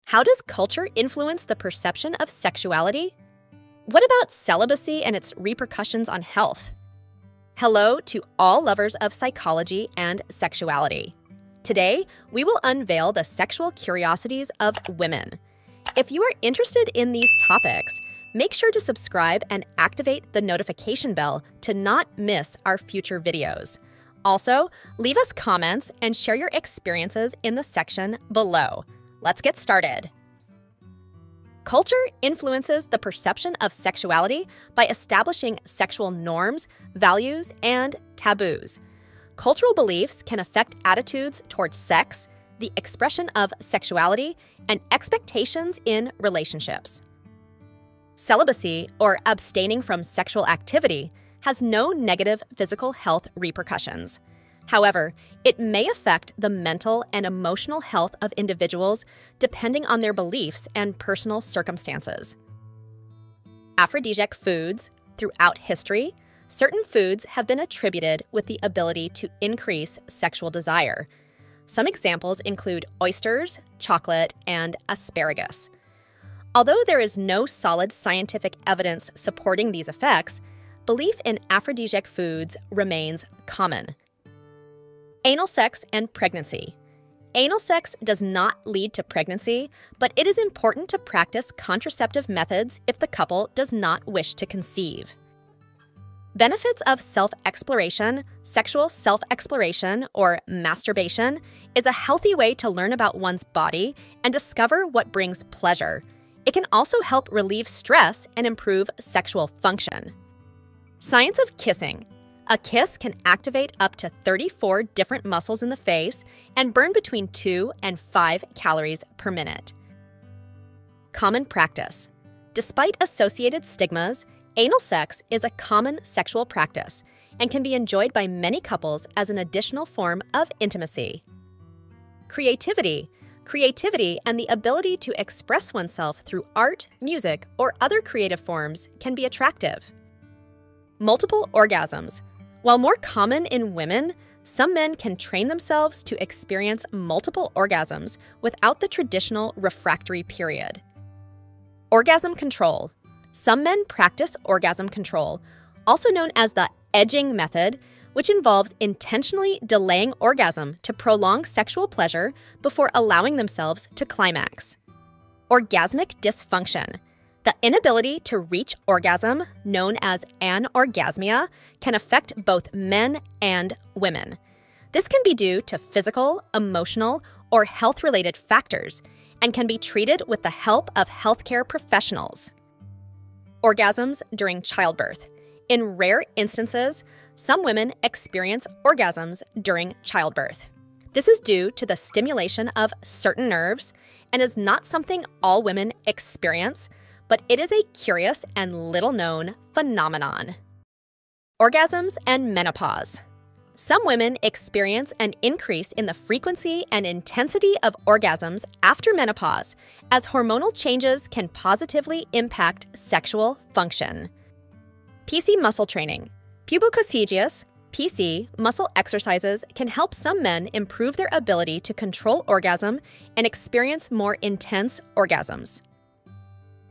How does culture influence the perception of sexuality? What about celibacy and its repercussions on health? Hello to all lovers of psychology and sexuality. Today, we will unveil the sexual curiosities of women. If you are interested in these topics, make sure to subscribe and activate the notification bell to not miss our future videos. Also, leave us comments and share your experiences in the section below. Let's get started. Culture influences the perception of sexuality by establishing sexual norms, values, and taboos. Cultural beliefs can affect attitudes towards sex, the expression of sexuality, and expectations in relationships. Celibacy, or abstaining from sexual activity, has no negative physical health repercussions. However, it may affect the mental and emotional health of individuals depending on their beliefs and personal circumstances. Aphrodisiac foods. Throughout history, certain foods have been attributed with the ability to increase sexual desire. Some examples include oysters, chocolate, and asparagus. Although there is no solid scientific evidence supporting these effects, belief in aphrodisiac foods remains common. Anal sex and pregnancy. Anal sex does not lead to pregnancy, but it is important to practice contraceptive methods if the couple does not wish to conceive. Benefits of self-exploration. Sexual self-exploration, or masturbation, is a healthy way to learn about one's body and discover what brings pleasure. It can also help relieve stress and improve sexual function. Science of kissing. A kiss can activate up to 34 different muscles in the face and burn between 2 and 5 calories per minute. Common practice. Despite associated stigmas, anal sex is a common sexual practice and can be enjoyed by many couples as an additional form of intimacy. Creativity. Creativity and the ability to express oneself through art, music, or other creative forms can be attractive. Multiple orgasms. While more common in women, some men can train themselves to experience multiple orgasms without the traditional refractory period. Orgasm control. Some men practice orgasm control, also known as the edging method, which involves intentionally delaying orgasm to prolong sexual pleasure before allowing themselves to climax. Orgasmic dysfunction. The inability to reach orgasm, known as anorgasmia, can affect both men and women. This can be due to physical, emotional, or health-related factors and can be treated with the help of healthcare professionals. Orgasms during childbirth. In rare instances, some women experience orgasms during childbirth. This is due to the stimulation of certain nerves and is not something all women experience, but it is a curious and little-known phenomenon. Orgasms and menopause. Some women experience an increase in the frequency and intensity of orgasms after menopause, as hormonal changes can positively impact sexual function. PC muscle training. Pubococcygeus, PC, muscle exercises can help some men improve their ability to control orgasm and experience more intense orgasms.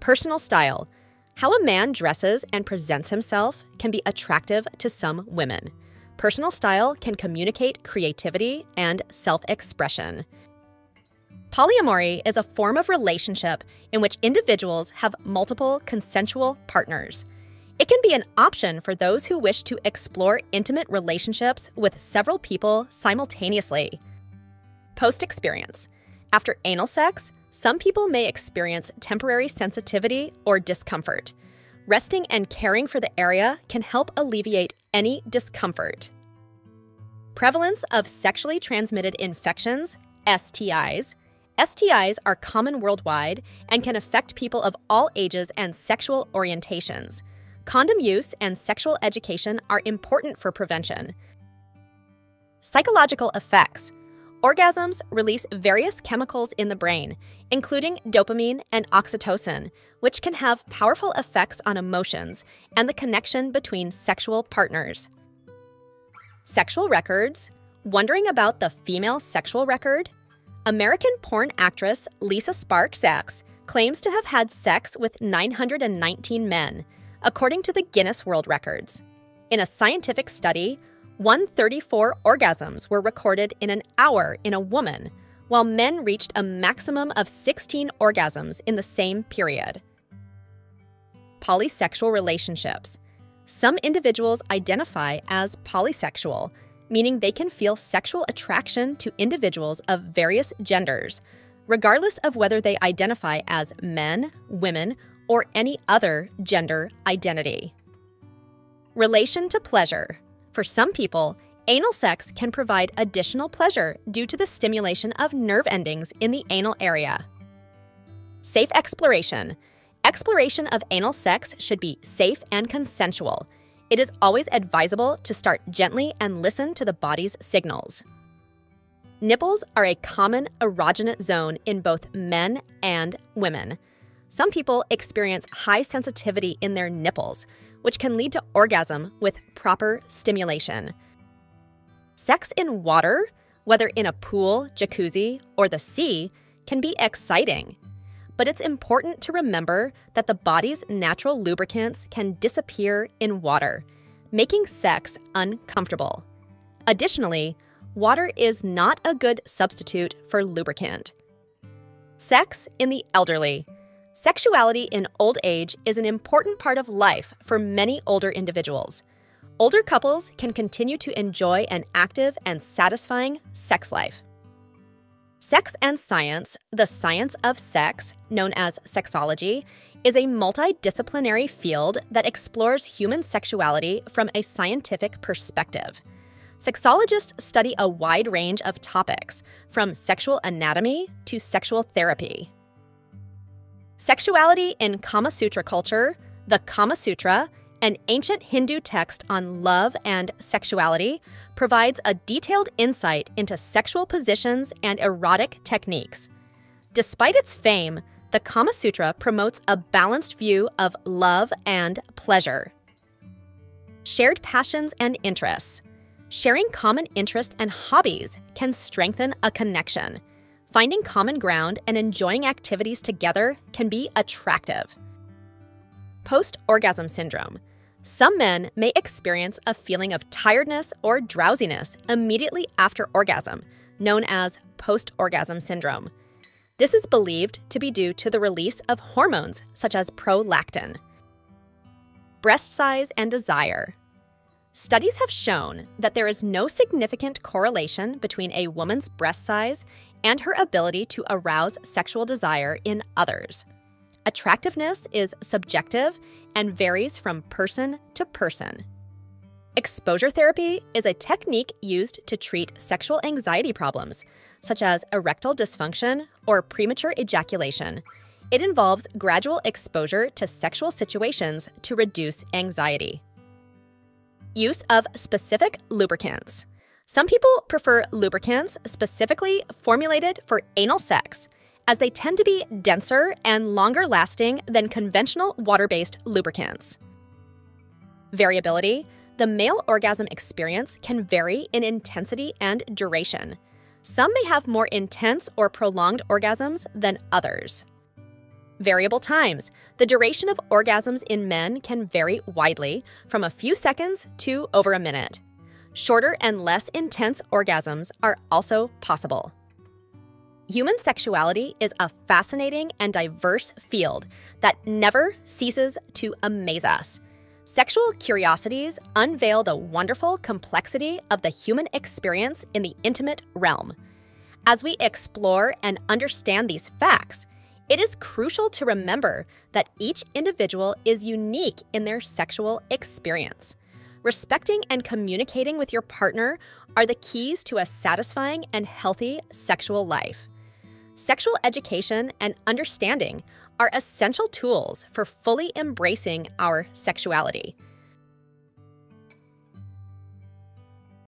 Personal style. How a man dresses and presents himself can be attractive to some women. Personal style can communicate creativity and self-expression. Polyamory is a form of relationship in which individuals have multiple consensual partners. It can be an option for those who wish to explore intimate relationships with several people simultaneously. Post-experience. After anal sex, some people may experience temporary sensitivity or discomfort. Resting and caring for the area can help alleviate any discomfort. Prevalence of sexually transmitted infections, STIs. STIs are common worldwide and can affect people of all ages and sexual orientations. Condom use and sexual education are important for prevention. Psychological effects. Orgasms release various chemicals in the brain, including dopamine and oxytocin, which can have powerful effects on emotions and the connection between sexual partners. Sexual records. Wondering about the female sexual record? American porn actress Lisa Sparks claims to have had sex with 919 men, according to the Guinness World Records. In a scientific study, 134 orgasms were recorded in an hour in a woman, while men reached a maximum of 16 orgasms in the same period. Polysexual relationships. Some individuals identify as polysexual, meaning they can feel sexual attraction to individuals of various genders, regardless of whether they identify as men, women, or any other gender identity. Relation to pleasure. For some people, anal sex can provide additional pleasure due to the stimulation of nerve endings in the anal area. Safe exploration. Exploration of anal sex should be safe and consensual. It is always advisable to start gently and listen to the body's signals. Nipples are a common erogenous zone in both men and women. Some people experience high sensitivity in their nipples, which can lead to orgasm with proper stimulation. Sex in water, whether in a pool, jacuzzi, or the sea, can be exciting. But it's important to remember that the body's natural lubricants can disappear in water, making sex uncomfortable. Additionally, water is not a good substitute for lubricant. Sex in the elderly. Sexuality in old age is an important part of life for many older individuals. Older couples can continue to enjoy an active and satisfying sex life. Sex and science, the science of sex, known as sexology, is a multidisciplinary field that explores human sexuality from a scientific perspective. Sexologists study a wide range of topics, from sexual anatomy to sexual therapy. Sexuality in Kama Sutra culture. The Kama Sutra, an ancient Hindu text on love and sexuality, provides a detailed insight into sexual positions and erotic techniques. Despite its fame, the Kama Sutra promotes a balanced view of love and pleasure. Shared passions and interests. Sharing common interests and hobbies can strengthen a connection. Finding common ground and enjoying activities together can be attractive. Post-orgasm syndrome. Some men may experience a feeling of tiredness or drowsiness immediately after orgasm, known as post-orgasm syndrome. This is believed to be due to the release of hormones such as prolactin. Breast size and desire. Studies have shown that there is no significant correlation between a woman's breast size and her ability to arouse sexual desire in others. Attractiveness is subjective and varies from person to person. Exposure therapy is a technique used to treat sexual anxiety problems, such as erectile dysfunction or premature ejaculation. It involves gradual exposure to sexual situations to reduce anxiety. Use of specific lubricants. Some people prefer lubricants specifically formulated for anal sex, as they tend to be denser and longer lasting than conventional water-based lubricants. Variability. The male orgasm experience can vary in intensity and duration. Some may have more intense or prolonged orgasms than others. Variable times. The duration of orgasms in men can vary widely, from a few seconds to over a minute. Shorter and less intense orgasms are also possible. Human sexuality is a fascinating and diverse field that never ceases to amaze us. Sexual curiosities unveil the wonderful complexity of the human experience in the intimate realm. As we explore and understand these facts, it is crucial to remember that each individual is unique in their sexual experience. Respecting and communicating with your partner are the keys to a satisfying and healthy sexual life. Sexual education and understanding are essential tools for fully embracing our sexuality.